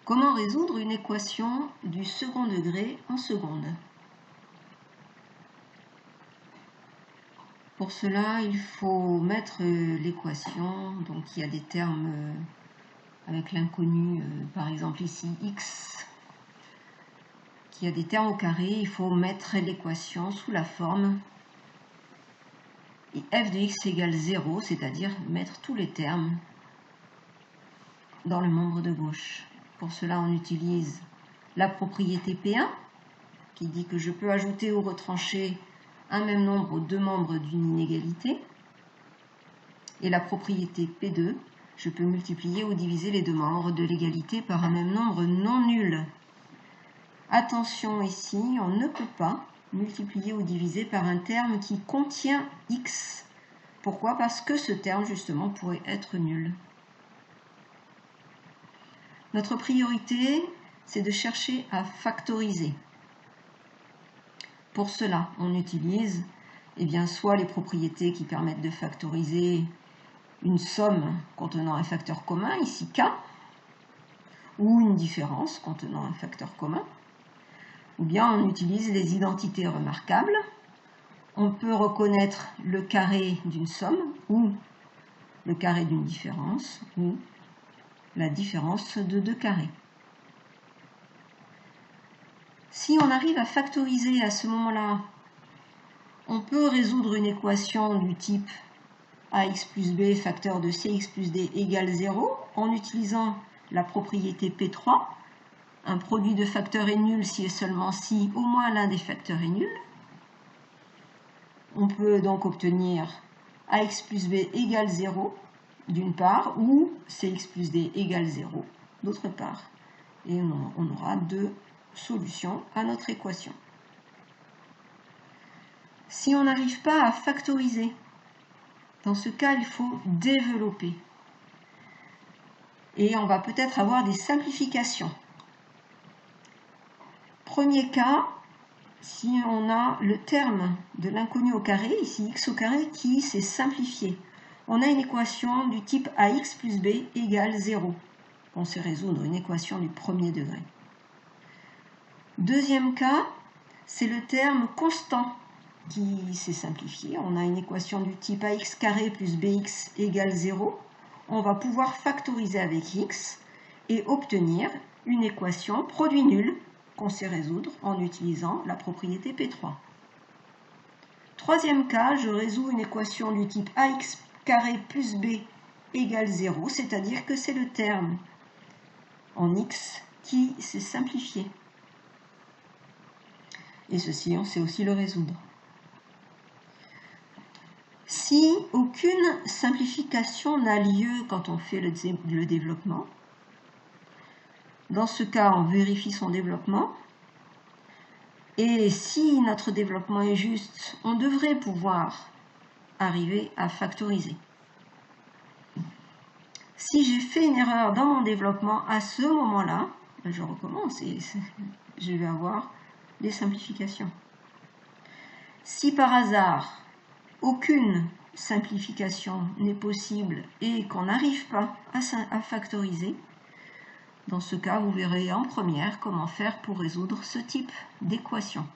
Comment résoudre une équation du second degré en seconde? Pour cela, il faut mettre l'équation, donc il y a des termes avec l'inconnu, par exemple ici x, qui a des termes au carré, il faut mettre l'équation sous la forme et f de x égale 0, c'est-à-dire mettre tous les termes dans le membre de gauche. Pour cela, on utilise la propriété P1, qui dit que je peux ajouter ou retrancher un même nombre aux deux membres d'une inégalité. Et la propriété P2, je peux multiplier ou diviser les deux membres de l'égalité par un même nombre non nul. Attention ici, on ne peut pas multiplier ou diviser par un terme qui contient x. Pourquoi? Parce que ce terme, justement, pourrait être nul. Notre priorité, c'est de chercher à factoriser. Pour cela, on utilise soit les propriétés qui permettent de factoriser une somme contenant un facteur commun, ici k, ou une différence contenant un facteur commun, ou bien on utilise les identités remarquables. On peut reconnaître le carré d'une somme, ou le carré d'une différence, ou la différence de deux carrés. Si on arrive à factoriser à ce moment-là, on peut résoudre une équation du type ax plus b facteur de cx plus d égale 0 en utilisant la propriété P3. Un produit de facteurs est nul si et seulement si au moins l'un des facteurs est nul. On peut donc obtenir ax plus b égale 0 d'une part ou cx plus d égale 0 d'autre part. Et on aura deux solutions à notre équation. Si on n'arrive pas à factoriser, dans ce cas, il faut développer. Et on va peut-être avoir des simplifications. Premier cas, si on a le terme de l'inconnu au carré, ici x au carré, qui s'est simplifié. On a une équation du type ax plus b égale 0. On sait résoudre une équation du premier degré. Deuxième cas, c'est le terme constant qui s'est simplifié. On a une équation du type ax carré plus bx égale 0. On va pouvoir factoriser avec x et obtenir une équation produit nul qu'on sait résoudre en utilisant la propriété P3. Troisième cas, je résous une équation du type ax carré plus b égale 0, c'est-à-dire que c'est le terme en x qui s'est simplifié. Et ceci, on sait aussi le résoudre. Si aucune simplification n'a lieu quand on fait le développement, dans ce cas, on vérifie son développement. Et si notre développement est juste, on devrait pouvoir arriver à factoriser. Si j'ai fait une erreur dans mon développement, à ce moment-là, je recommence et je vais avoir des simplifications. Si par hasard, aucune simplification n'est possible et qu'on n'arrive pas à factoriser, dans ce cas, vous verrez en première comment faire pour résoudre ce type d'équation.